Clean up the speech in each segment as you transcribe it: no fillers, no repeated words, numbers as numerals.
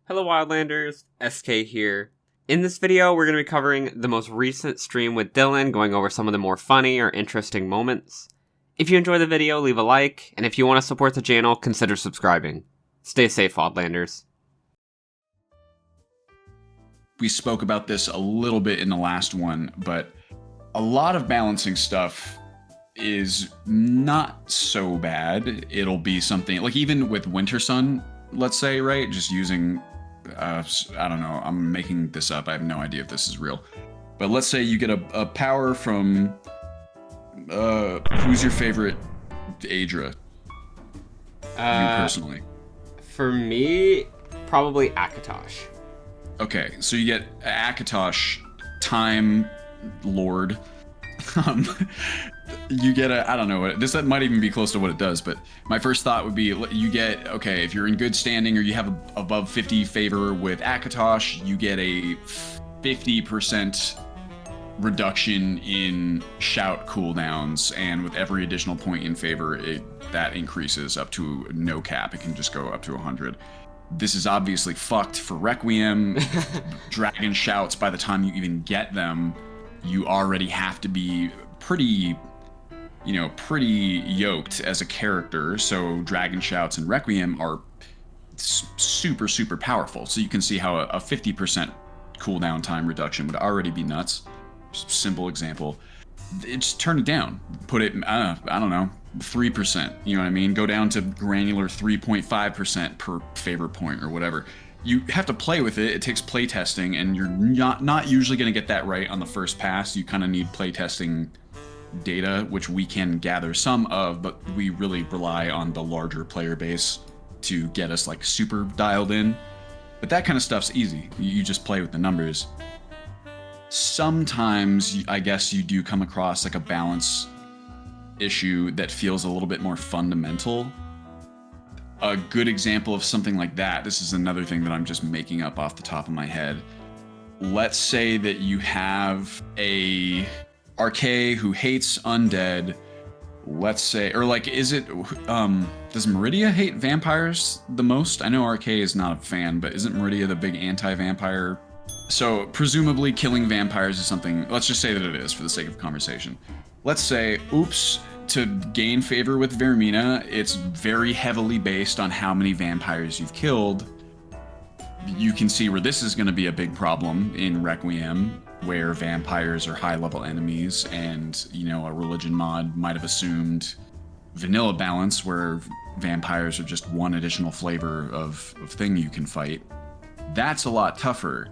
Hello Wildlanders, SK here. In this video, we're going to be covering the most recent stream with Dylan, going over some of the more funny or interesting moments. If you enjoy the video, leave a like, and if you want to support the channel, consider subscribing. Stay safe, Wildlanders. We spoke about this a little bit in the last one, but a lot of balancing stuff is not so bad. It'll be something, like even with Winter Sun, let's say, right? Just using... I don't know, I'm making this up, I have no idea if this is real. But let's say you get a power from, who's your favorite Aedra? You personally. For me, probably Akatosh. Okay, so you get Akatosh, Time Lord. You get I don't know, that might even be close to what it does, but my first thought would be you get, okay, if you're in good standing or you have above 50 favor with Akatosh, you get a 50% reduction in shout cooldowns, and with every additional point in favor, that increases up to no cap. It can just go up to 100. This is obviously fucked for Requiem. Dragon shouts, by the time you even get them, you already have to be pretty yoked as a character, so Dragon Shouts and Requiem are super powerful. So you can see how a 50% cooldown time reduction would already be nuts. Just a simple example. Just turn it down. Put it, I don't know, 3%. You know what I mean? Go down to granular 3.5% per favor point or whatever. You have to play with it. It takes play testing, and you're not usually going to get that right on the first pass. You kind of need play testing data, which we can gather some of, but we really rely on the larger player base to get us like super dialed in. But that kind of stuff's easy. You just play with the numbers. Sometimes I guess you do come across like a balance issue that feels a little bit more fundamental. A good example of something like that, this is another thing that I'm just making up off the top of my head. Let's say that you have a Arcade who hates undead, let's say, or like, is it, does Meridia hate vampires the most? I know Arcade is not a fan, but isn't Meridia the big anti-vampire? So presumably killing vampires is something, let's just say that it is for the sake of conversation. Let's say, oops, to gain favor with Vermina, it's very heavily based on how many vampires you've killed. You can see where this is going to be a big problem in Requiem, where vampires are high-level enemies, and, you know, a religion mod might have assumed vanilla balance, where vampires are just one additional flavor of thing you can fight. That's a lot tougher.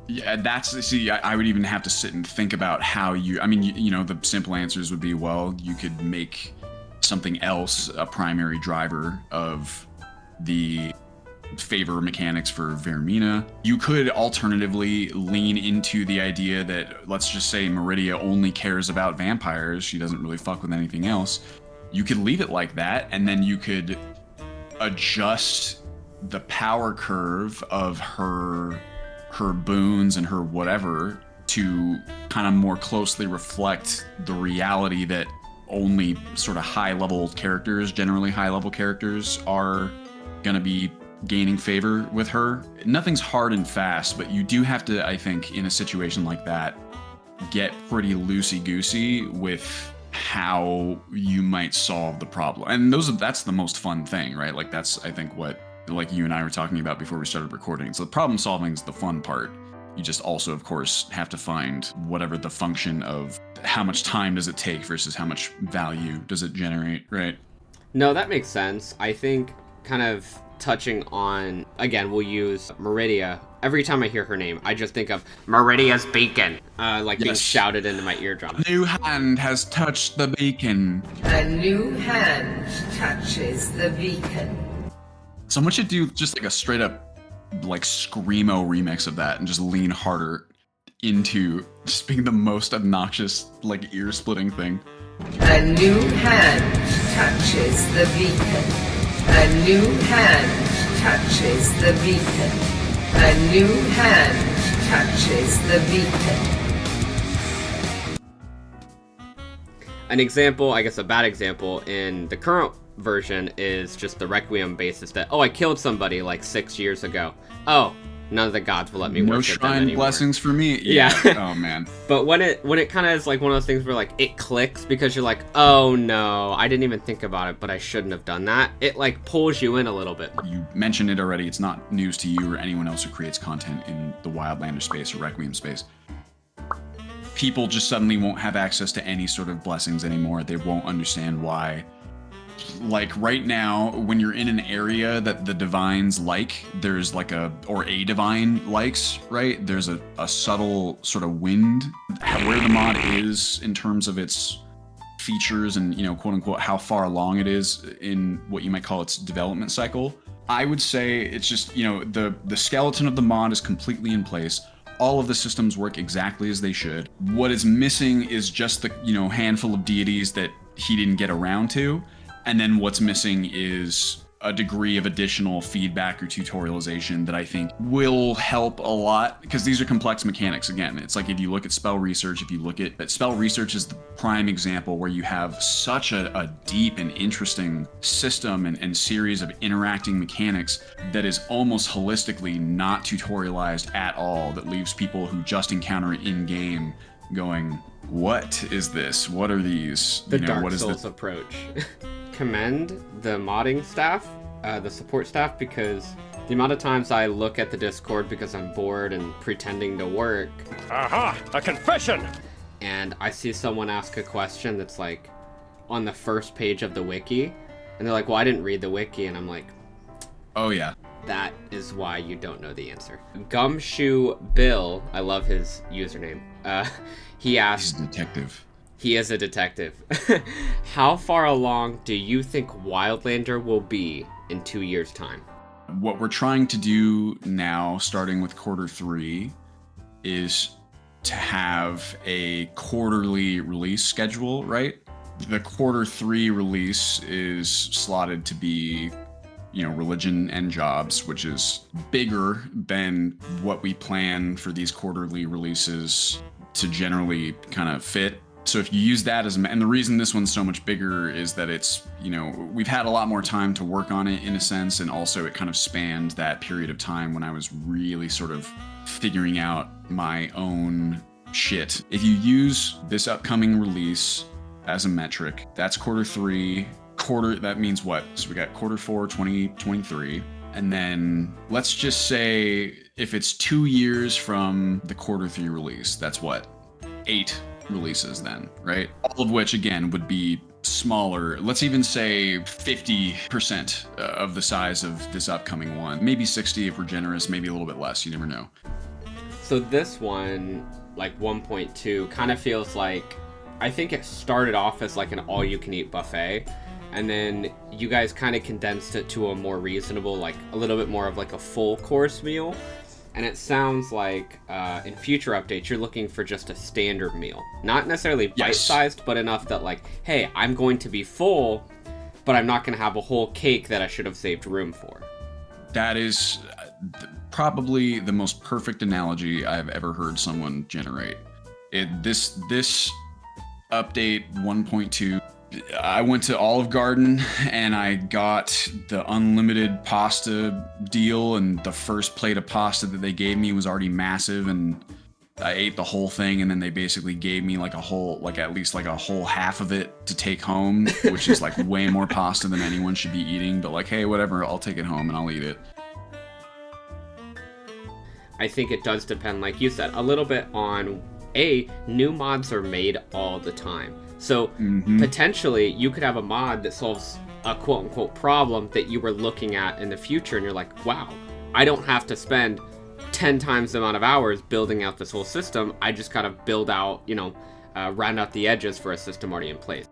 Yeah, I would even have to sit and think about how you know, the simple answers would be, well, you could make something else a primary driver of the favor mechanics for Vermina. You could alternatively lean into the idea that, let's just say Meridia only cares about vampires, she doesn't really fuck with anything else. You could leave it like that, and then you could adjust the power curve of her boons and her whatever to kind of more closely reflect the reality that only sort of high-level characters, generally high-level characters, are gonna be gaining favor with her. Nothing's hard and fast, but you do have to, I think, in a situation like that, get pretty loosey-goosey with how you might solve the problem. And that's the most fun thing, right? Like, that's, I think, what, like you and I were talking about before we started recording. So the problem solving is the fun part. You just also, of course, have to find whatever the function of how much time does it take versus how much value does it generate, right? No, that makes sense. I think kind of touching on, again, we'll use Meridia. Every time I hear her name, I just think of Meridia's beacon, being shouted into my eardrum. A new hand has touched the beacon. A new hand touches the beacon. Someone should do just like a straight up like screamo remix of that and just lean harder into just being the most obnoxious, like, ear-splitting thing. A new hand touches the beacon. A new hand touches the beacon. A new hand touches the beacon. An example, I guess a bad example, in the current version is just the Requiem basis that, oh, I killed somebody like 6 years ago. Oh, none of the gods will let me worship them anymore. No shrine blessings for me. Yeah. Oh man. But when it kind of is like one of those things where like it clicks because you're like, oh no, I didn't even think about it, but I shouldn't have done that. It like pulls you in a little bit. You mentioned it already. It's not news to you or anyone else who creates content in the Wildlander space or Requiem space. People just suddenly won't have access to any sort of blessings anymore. They won't understand why. Like right now, when you're in an area that the divines like, there's like a divine likes, right? There's a subtle sort of wind where the mod is in terms of its features and, you know, quote unquote, how far along it is in what you might call its development cycle. I would say it's just, you know, the skeleton of the mod is completely in place. All of the systems work exactly as they should. What is missing is just the, you know, handful of deities that he didn't get around to. And then what's missing is a degree of additional feedback or tutorialization that I think will help a lot, because these are complex mechanics. Again, it's like if you look at spell research, spell research is the prime example where you have such a deep and interesting system and series of interacting mechanics that is almost holistically not tutorialized at all, that leaves people who just encounter it in game going, what is this? What are these? The Dark Souls approach. Commend the modding staff, the support staff, because the amount of times I look at the Discord because I'm bored and pretending to work. Aha! A confession! And I see someone ask a question that's like on the first page of the wiki, and they're like, well, I didn't read the wiki, and I'm like, oh yeah. That is why you don't know the answer. Gumshoe Bill, I love his username. He asked... He's a detective. He is a detective. How far along do you think Wildlander will be in 2 years' time? What we're trying to do now, starting with Q3, is to have a quarterly release schedule, right? The Q3 release is slotted to be, you know, religion and jobs, which is bigger than what we plan for these quarterly releases to generally kind of fit. So if you use that as, and the reason this one's so much bigger is that it's, you know, we've had a lot more time to work on it in a sense, and also it kind of spanned that period of time when I was really sort of figuring out my own shit. If you use this upcoming release as a metric, that's Q3. That means what? So we got Q4 2023. And then let's just say if it's 2 years from the Q3 release, that's what? 8 releases then, right? All of which again would be smaller. Let's even say 50% of the size of this upcoming one. Maybe 60 if we're generous, maybe a little bit less, you never know. So this one, like 1.2, kind of feels like, I think it started off as like an all-you-can-eat buffet, and then you guys kind of condensed it to a more reasonable, like a little bit more of like a full course meal. And it sounds like in future updates, you're looking for just a standard meal. Not necessarily bite-sized, but enough that like, hey, I'm going to be full, but I'm not going to have a whole cake that I should have saved room for. That is probably the most perfect analogy I've ever heard someone generate. This update 1.2, I went to Olive Garden and I got the unlimited pasta deal, and the first plate of pasta that they gave me was already massive, and I ate the whole thing, and then they basically gave me like at least a whole half of it to take home, which is like way more pasta than anyone should be eating, but like, hey, whatever, I'll take it home and I'll eat it. I think it does depend, like you said, a little bit on, new mods are made all the time. So potentially you could have a mod that solves a quote unquote problem that you were looking at in the future, and you're like, wow, I don't have to spend 10 times the amount of hours building out this whole system. I just gotta build out, round out the edges for a system already in place.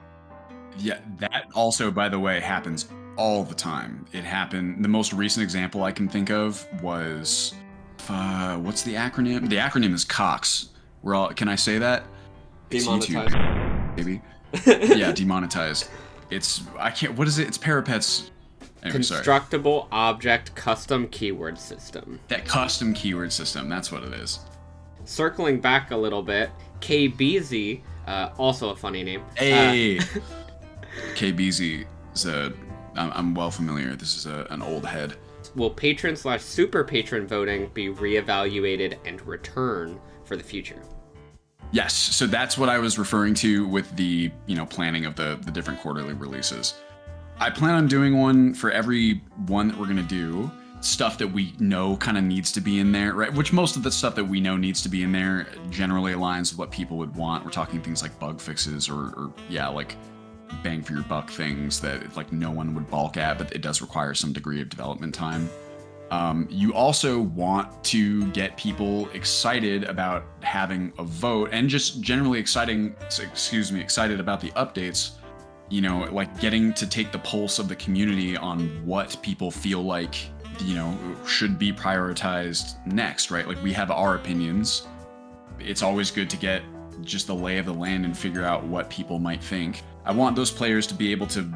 Yeah, that also, by the way, happens all the time. It happened, the most recent example I can think of was, what's the acronym? The acronym is COX. Can I say that? Demonetized. Maybe. Yeah, demonetized. What is it? It's Parapet's. Anyway, Constructible Object Custom Keyword System. That custom keyword system, that's what it is. Circling back a little bit, KBZ, also a funny name. Hey! KBZ is a I'm well familiar. This is an old head. Will patron/super patron voting be reevaluated and return for the future? Yes, so that's what I was referring to with the, planning of the different quarterly releases. I plan on doing one for every one that we're going to do. Stuff that we know kind of needs to be in there, right? Which most of the stuff that we know needs to be in there generally aligns with what people would want. We're talking things like bug fixes or like bang for your buck things that like no one would balk at, but it does require some degree of development time. You also want to get people excited about having a vote and just generally excited about the updates, like getting to take the pulse of the community on what people feel like, should be prioritized next, right? Like we have our opinions. It's always good to get just the lay of the land and figure out what people might think. I want those players to be able to,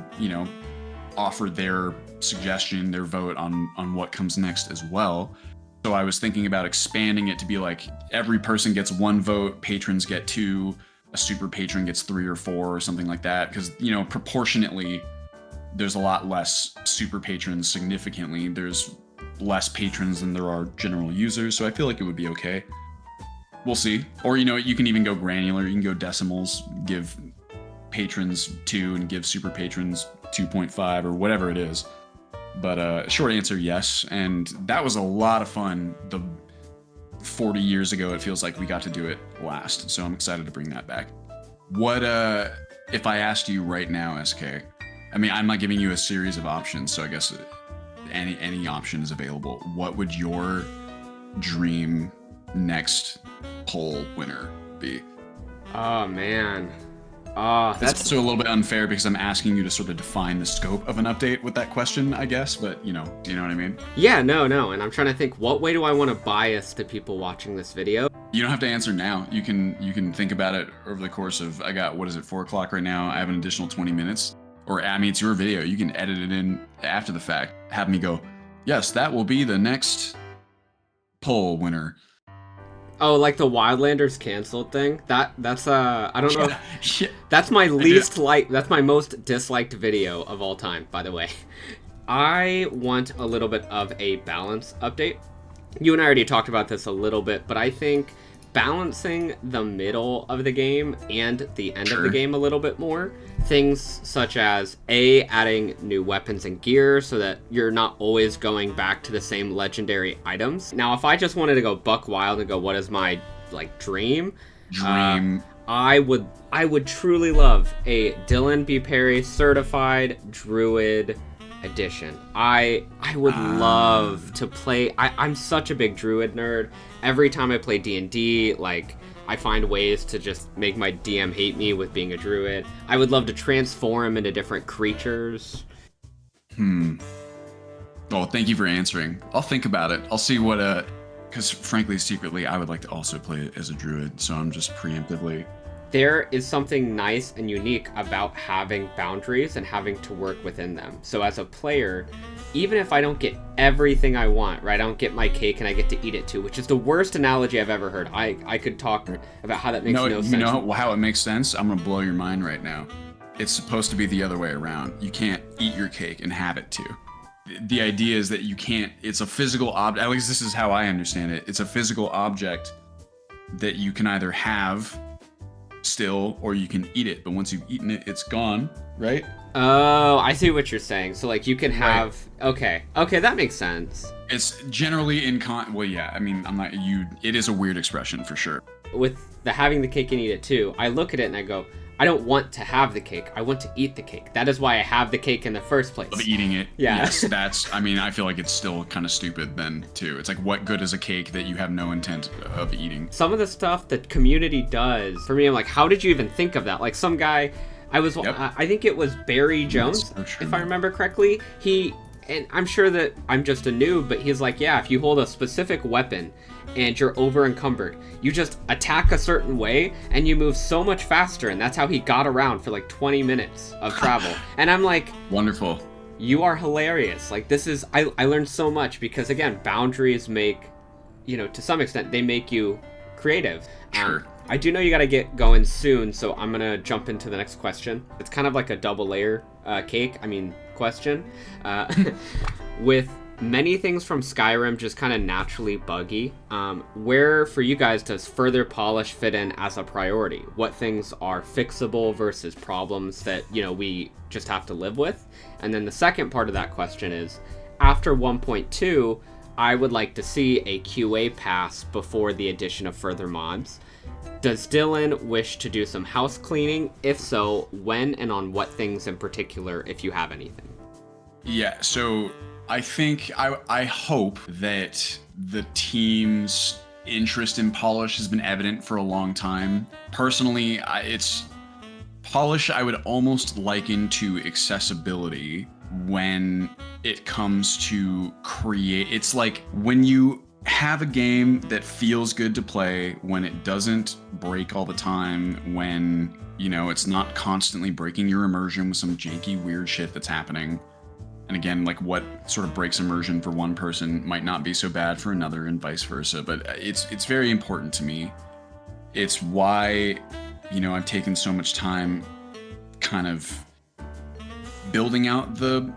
offer their suggestion, their vote on what comes next as well. So I was thinking about expanding it to be like every person gets 1 vote, patrons get 2, a super patron gets 3 or 4 or something like that. Because, proportionately, there's a lot less super patrons significantly. There's less patrons than there are general users. So I feel like it would be okay. We'll see. Or, you can even go granular. You can go decimals, give patrons 2 and give super patrons 2.5 or whatever it is. But short answer, yes. And that was a lot of fun. 40 years ago, it feels like we got to do it last. So I'm excited to bring that back. What if I asked you right now, SK? I mean, I'm not giving you a series of options, so I guess any option is available. What would your dream next poll winner be? Oh, man. That's also a little bit unfair because I'm asking you to sort of define the scope of an update with that question, I guess, but you know what I mean? Yeah, no, and I'm trying to think, what way do I want to bias to people watching this video? You don't have to answer now. You can think about it over the course of, 4 o'clock right now. I have an additional 20 minutes. Or, I mean, it's your video. You can edit it in after the fact. Have me go, yes, that will be the next poll winner. Oh, like the Wildlanders canceled thing? That's I don't know. Yeah. That's my that's my most disliked video of all time, by the way. I want a little bit of a balance update. You and I already talked about this a little bit, but I think balancing the middle of the game and the end of the game a little bit more. Things such as adding new weapons and gear so that you're not always going back to the same legendary items. Now, if I just wanted to go buck wild and go, what is my dream? I would truly love a DylanbPerry certified druid edition. I would love to play. I'm such a big druid nerd. Every time I play D&D, I find ways to just make my DM hate me with being a druid. I would love to transform into different creatures. Well, thank you for answering. I'll think about it. I'll see what, because frankly, secretly, I would like to also play as a druid, so I'm just preemptively. There is something nice and unique about having boundaries and having to work within them. So as a player, even if I don't get everything I want, right? I don't get my cake and I get to eat it too, which is the worst analogy I've ever heard. I could talk about how that makes no sense. You know how it makes sense? I'm going to blow your mind right now. It's supposed to be the other way around. You can't eat your cake and have it too. The idea is that you can't, it's a physical object, at least this is how I understand it. It's a physical object that you can either have still or you can eat it, but once you've eaten it, it's gone, right? Oh, I see what you're saying. So you can have, okay, that makes sense. It's generally well, yeah, I mean, it is a weird expression for sure. With the having the cake and eat it too, I look at it and I go, I don't want to have the cake. I want to eat the cake. That is why I have the cake in the first place. Of eating it. Yeah. Yes, I feel like it's still kind of stupid then, too. It's like, what good is a cake that you have no intent of eating? Some of the stuff that community does, for me, I'm like, how did you even think of that? Like some guy, I think it was BartJones, if I remember correctly. And I'm sure that I'm just a noob, but he's like, yeah, if you hold a specific weapon and you're over encumbered, you just attack a certain way and you move so much faster. And that's how he got around for 20 minutes of travel. And I'm like, wonderful. You are hilarious. I learned so much because, again, boundaries make, to some extent, they make you creative. Sure. I do know you got to get going soon, so I'm going to jump into the next question. It's kind of like a double layer cake. I mean, question. With many things from Skyrim just kind of naturally buggy, where for you guys does further polish fit in as a priority? What things are fixable versus problems that, we just have to live with? And then the second part of that question is, after 1.2, I would like to see a QA pass before the addition of further mods. Does Dylan wish to do some house cleaning? If so, when and on what things in particular, if you have anything? Yeah, so I think I hope that the team's interest in polish has been evident for a long time. Personally, it's polish I would almost liken to accessibility when it comes to create. It's like when you have a game that feels good to play, when it doesn't break all the time, when, it's not constantly breaking your immersion with some janky weird shit that's happening. And again, like what sort of breaks immersion for one person might not be so bad for another and vice versa. But it's very important to me. It's why, I've taken so much time kind of building out the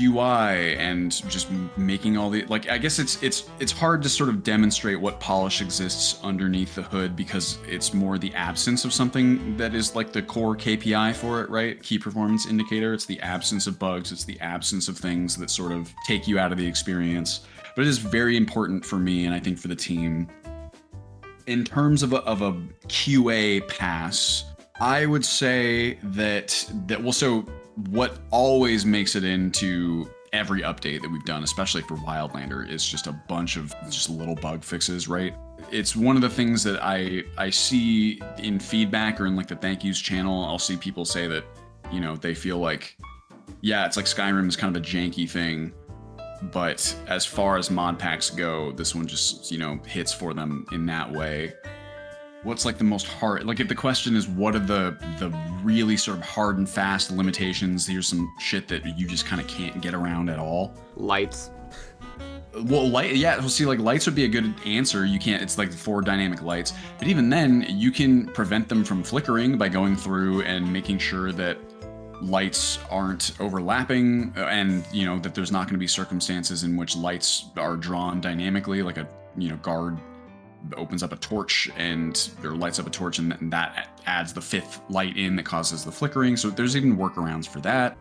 UI and just making all the, like, I guess it's hard to sort of demonstrate what polish exists underneath the hood because it's more the absence of something that is like the core KPI for it, right? Key performance indicator. It's the absence of bugs. It's the absence of things that sort of take you out of the experience. But it is very important for me, and I think for the team. In terms of a QA pass, I would say that so what always makes it into every update that we've done, especially for Wildlander, is just a bunch of just little bug fixes, right? It's one of the things that I see in feedback or in like the thank yous channel. I'll see people say that, they feel like, yeah, it's like Skyrim is kind of a janky thing, but as far as mod packs go, this one just, hits for them in that way. What's like the most hard, like if the question is what are the really sort of hard and fast limitations, here's some shit that you just kind of can't get around at all. Lights. Well, lights would be a good answer. You can't, it's like 4 dynamic lights, but even then you can prevent them from flickering by going through and making sure that lights aren't overlapping and, that there's not going to be circumstances in which lights are drawn dynamically, like a, guard opens up a torch or lights up a torch and that adds the 5th light in that causes the flickering. So there's even workarounds for that.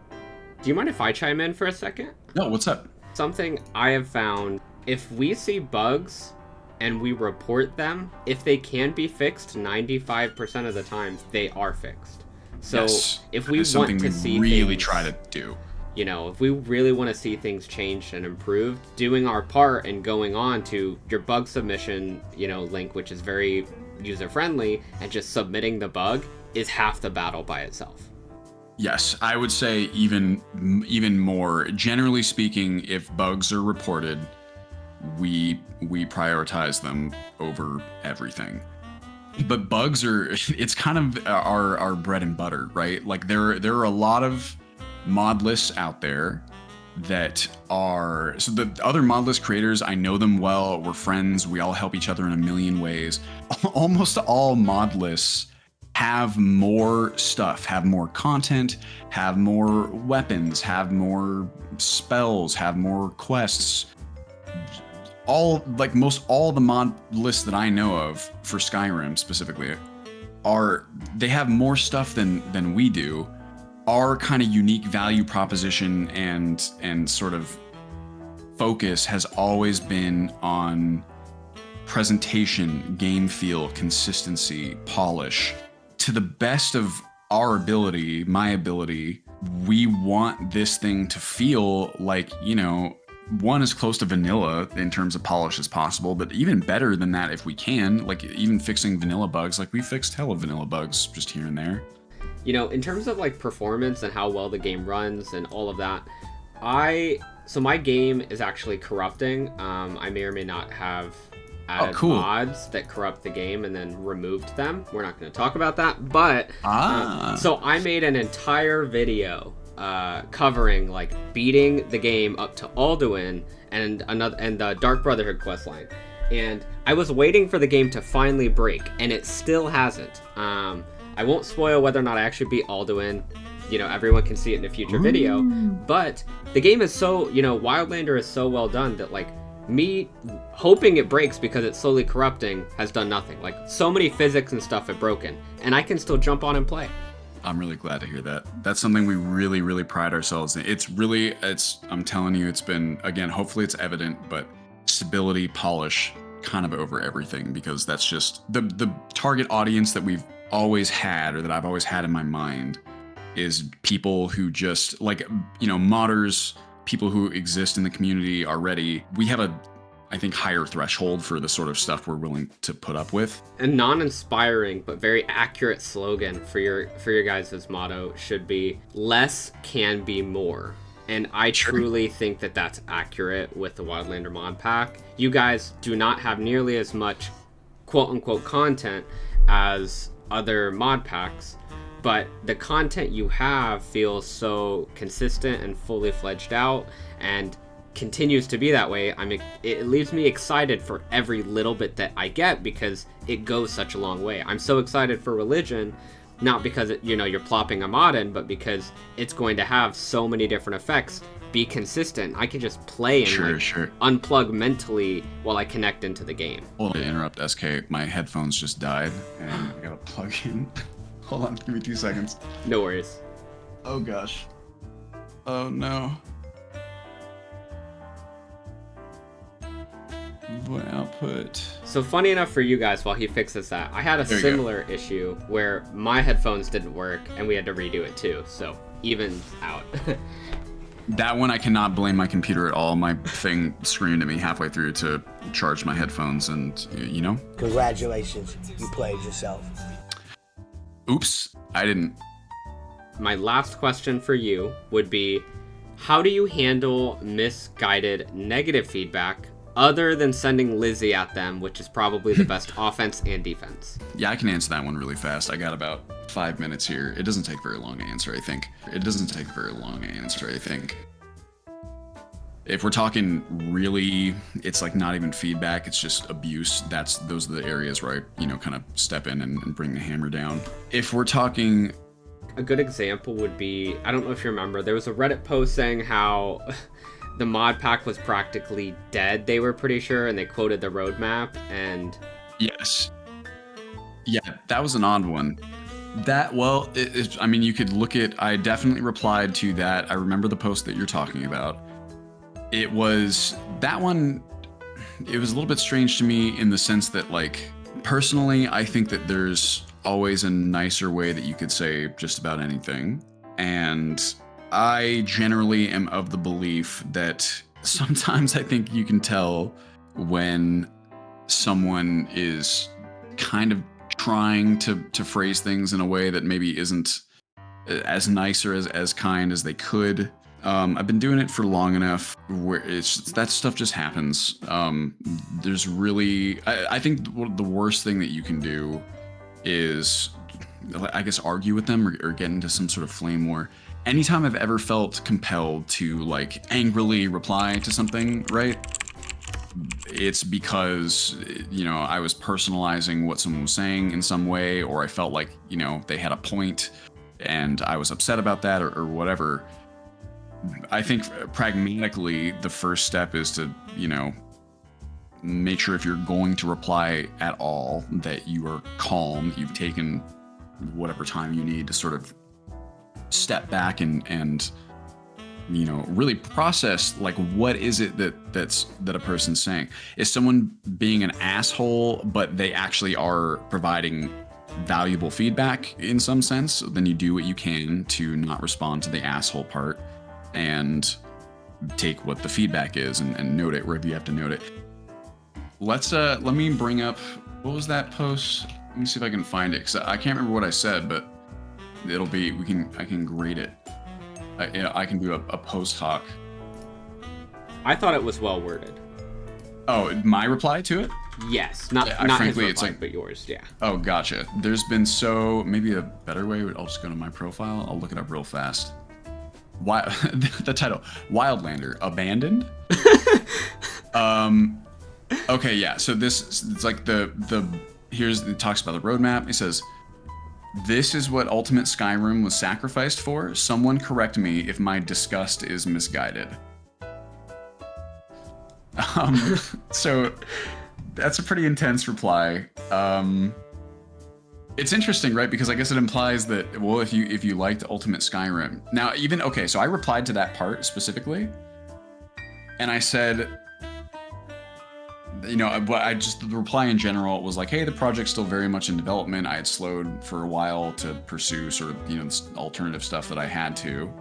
Do you mind if I chime in for a second? No, what's up? Something I have found, if we see bugs and we report them, if they can be fixed 95% of the time, they are fixed. So yes, if we want to see really things, try to do, if we really want to see things changed and improved, doing our part and going on to your bug submission, link, which is very user-friendly, and just submitting the bug is half the battle by itself. Yes, I would say even more. Generally speaking, if bugs are reported, we prioritize them over everything. But bugs it's kind of our bread and butter, right? Like there are a lot of mod lists out there that are, so the other mod list creators, I know them well, we're friends, we all help each other in a million ways. Almost all mod lists have more stuff, have more content, have more weapons, have more spells, have more quests. Most all the mod lists that I know of for Skyrim specifically they have more stuff than we do. Our kind of unique value proposition and sort of focus has always been on presentation, game feel, consistency, polish. To the best of our ability, my ability, we want this thing to feel like, one, as close to vanilla in terms of polish as possible, but even better than that if we can, like even fixing vanilla bugs, like we fixed hella vanilla bugs just here and there. In terms of like performance and how well the game runs and all of that, so my game is actually corrupting. I may or may not have added mods that corrupt the game and then removed them. We're not going to talk about that, but so I made an entire video covering like beating the game up to Alduin and the Dark Brotherhood questline. And I was waiting for the game to finally break, and it still hasn't. I won't spoil whether or not I actually beat Alduin. everyone can see it in a future video. But the game is so, Wildlander is so well done that, like, me hoping it breaks because it's slowly corrupting has done nothing. Like, so many physics and stuff have broken, and I can still jump on and play. I'm really glad to hear that. That's something we really, really pride ourselves in. I'm telling you, it's been, again, hopefully it's evident, but stability, polish, kind of over everything, because that's just the target audience that we've always had, or that I've always had in my mind, is people who just, like, modders, people who exist in the community already. We have I think, higher threshold for the sort of stuff we're willing to put up with. A non-inspiring but very accurate slogan for your guys' motto should be less can be more. And I truly think that that's accurate with the Wildlander mod pack. You guys do not have nearly as much quote-unquote content as other mod packs, but the content you have feels so consistent and fully fledged out, and continues to be that way. It leaves me excited for every little bit that I get, because it goes such a long way. I'm so excited for Religion, not because you're plopping a mod in, but because it's going to have so many different effects, be consistent. I can just play and unplug mentally while I connect into the game. Hold on, to interrupt, SK. My headphones just died, and I gotta plug in. Hold on, give me 2 seconds. No worries. Oh gosh. Oh no. What output? So funny enough for you guys, while he fixes that, I had a similar issue where my headphones didn't work and we had to redo it too. So even out. That one I cannot blame my computer at all. My thing screamed at me halfway through to charge my headphones, and Congratulations, you played yourself. Oops, I didn't. My last question for you would be, how do you handle misguided negative feedback other than sending Lizzie at them, which is probably the best offense and defense? Yeah, I can answer that one really fast. I got about 5 minutes here. It doesn't take very long to answer, I think. If we're talking really, it's like not even feedback, it's just abuse. Those are the areas where I, kind of step in and bring the hammer down. If we're talking... A good example would be, I don't know if you remember, there was a Reddit post saying how the mod pack was practically dead, they were pretty sure, and they quoted the roadmap, and... Yes. Yeah, that was an odd one. You could look at... I definitely replied to that. I remember the post that you're talking about. It was... That one, it was a little bit strange to me in the sense that, like, personally, I think that there's always a nicer way that you could say just about anything. And I generally am of the belief that sometimes I think you can tell when someone is kind of trying to phrase things in a way that maybe isn't as nice or as kind as they could. I've been doing it for long enough where that stuff just happens. There's really, I think the worst thing that you can do is, I guess, argue with them or get into some sort of flame war. Anytime I've ever felt compelled to, like, angrily reply to something, right? It's because, I was personalizing what someone was saying in some way, or I felt like, they had a point and I was upset about that or whatever. I think pragmatically, the first step is to, make sure if you're going to reply at all, that you are calm, you've taken whatever time you need to sort of step back and really process, like, what is it that a person's saying? Is someone being an asshole, but they actually are providing valuable feedback in some sense? Then you do what you can to not respond to the asshole part and take what the feedback is and note it wherever you have to note it. Let me bring up, what was that post? Let me see if I can find it, because I can't remember what I said, but it'll be, I can grade it. I can do a post hoc. I thought it was well worded. Oh, my reply to it? Yes, not frankly, his reply, it's like, but yours, yeah. Oh, gotcha. There's been maybe a better way, I'll just go to my profile, I'll look it up real fast. The title, Wildlander, Abandoned? Okay, yeah, so it's like it talks about the roadmap. It says, This is what Ultimate Skyrim was sacrificed for. Someone correct me if my disgust is misguided. So that's a pretty intense reply. It's interesting, right? Because I guess it implies that, well, if you liked Ultimate Skyrim. Now, okay, so I replied to that part specifically, and I said, the reply in general was like, hey, the project's still very much in development. I had slowed for a while to pursue sort of, this alternative stuff that I had to.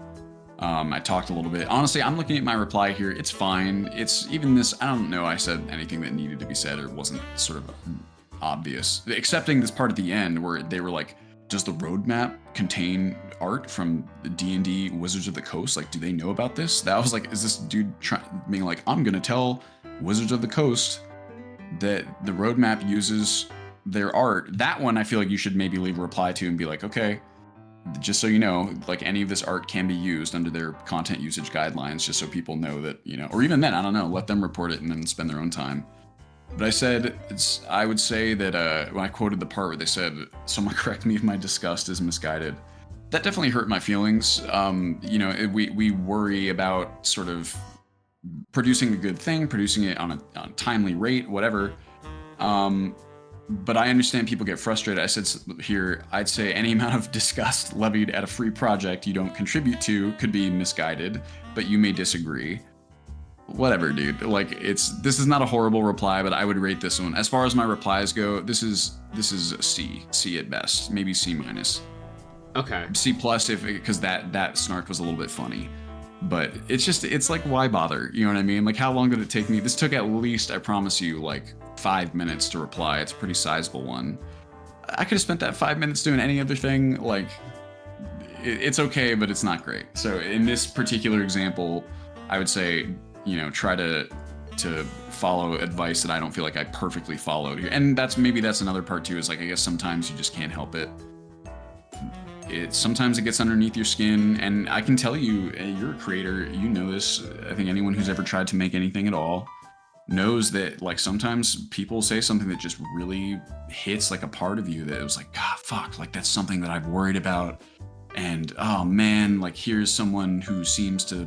I talked a little bit. Honestly, I'm looking at my reply here. It's fine. It's even this, I don't know I said anything that needed to be said or wasn't sort of obvious. Excepting this part at the end where they were like, does the roadmap contain art from the D&D Wizards of the Coast? Like, do they know about this? That was like, is this dude being like, I'm going to tell Wizards of the Coast that the roadmap uses their art? That one I feel like you should maybe leave a reply to and be like, okay, just so you know, like any of this art can be used under their content usage guidelines, just so people know that, or even then, I don't know, let them report it and then spend their own time. But I said, I would say that when I quoted the part where they said, someone correct me if my disgust is misguided, that definitely hurt my feelings. We worry about sort of producing a good thing, producing it on a timely rate, whatever. But I understand people get frustrated. I said here, I'd say any amount of disgust levied at a free project you don't contribute to could be misguided, but you may disagree. Whatever, dude. Like, this is not a horrible reply, but I would rate this one. As far as my replies go, this is a C at best, maybe C-. Okay. C+ because that snark was a little bit funny. But it's like, why bother? You know what I mean? Like, how long did it take me? This took at least, I promise you, like 5 minutes to reply. It's a pretty sizable one. I could have spent that 5 minutes doing any other thing. Like, it's okay, but it's not great. So in this particular example, I would say, try to follow advice that I don't feel like I perfectly followed here. And that's another part too, is like, I guess sometimes you just can't help it. Sometimes it gets underneath your skin, and I can tell you, you're a creator, you know this. I think anyone who's ever tried to make anything at all knows that, like, sometimes people say something that just really hits like a part of you that it was like, God, fuck, like that's something that I've worried about. And oh man, like here's someone who seems to,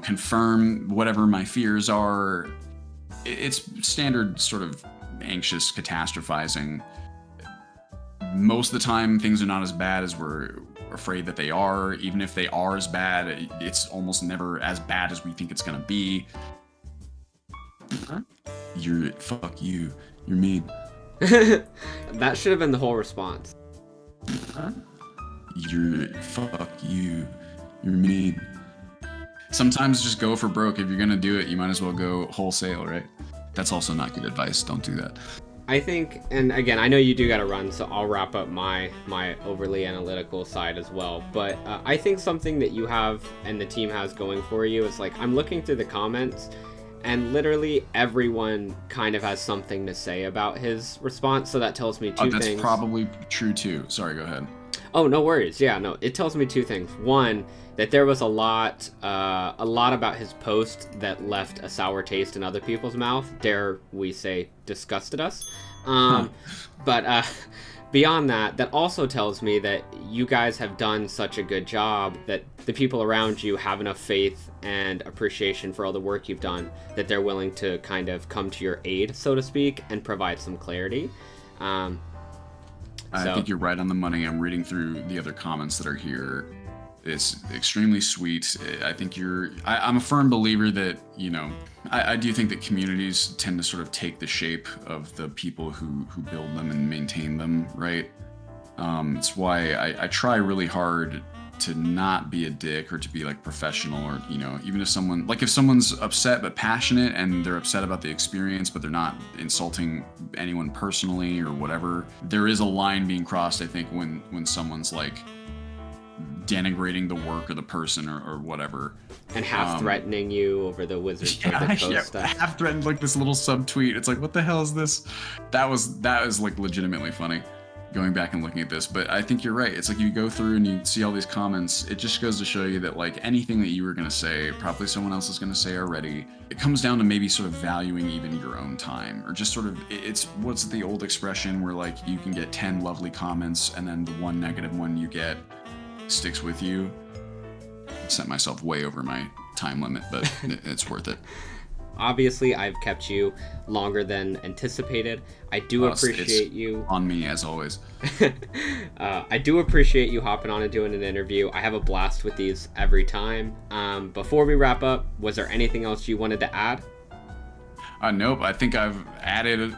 confirm whatever my fears are. It's standard sort of anxious catastrophizing. Most of the time, things are not as bad as we're afraid that they are. Even if they are as bad, it's almost never as bad as we think it's gonna be. Fuck you. You're mean. That should have been the whole response. Fuck you. You're mean. Sometimes just go for broke. If you're gonna do it, you might as well go wholesale, right? That's also not good advice. Don't do that. I think, and again, I know you do gotta run, so I'll wrap up my overly analytical side as well. But I think something that you have and the team has going for you is, like, I'm looking through the comments, and literally everyone kind of has something to say about his response. So that tells me two things. That's probably true too. Sorry, go ahead. Oh, no worries. Yeah, no, it tells me two things. One, that there was a lot about his post that left a sour taste in other people's mouth. Dare we say, disgusted us. But beyond that, that also tells me that you guys have done such a good job that the people around you have enough faith and appreciation for all the work you've done that they're willing to kind of come to your aid, so to speak, and provide some clarity. I think you're right on the money. I'm reading through the other comments that are here. It's extremely sweet. I think I'm a firm believer that, I do think that communities tend to sort of take the shape of the people who build them and maintain them, right? It's why I try really hard to not be a dick or to be like professional, or, even if someone's upset but passionate and they're upset about the experience, but they're not insulting anyone personally or whatever, there is a line being crossed, I think, when someone's like denigrating the work or the person or whatever. And half threatening you over the Wizards of the Coast stuff. Half threatened, like this little subtweet. It's like, what the hell is this? That was like legitimately funny. going back and looking at this, but I think you're right. It's like you go through and you see all these comments. It just goes to show you that like anything that you were going to say, probably someone else is going to say already. It comes down to maybe sort of valuing even your own time, or just sort of, it's what's the old expression where like you can get 10 lovely comments and then the one negative one you get sticks with you. I set myself way over my time limit, but it's worth it. Obviously, I've kept you longer than anticipated. I do appreciate you. On me, as always. I do appreciate you hopping on and doing an interview. I have a blast with these every time. Before we wrap up, was there anything else you wanted to add? Nope, I think I've added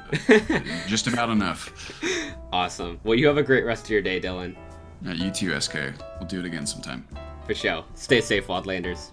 just about enough. Awesome. Well, you have a great rest of your day, Dylan. You too, SK. We'll do it again sometime. For sure. Stay safe, Wildlanders.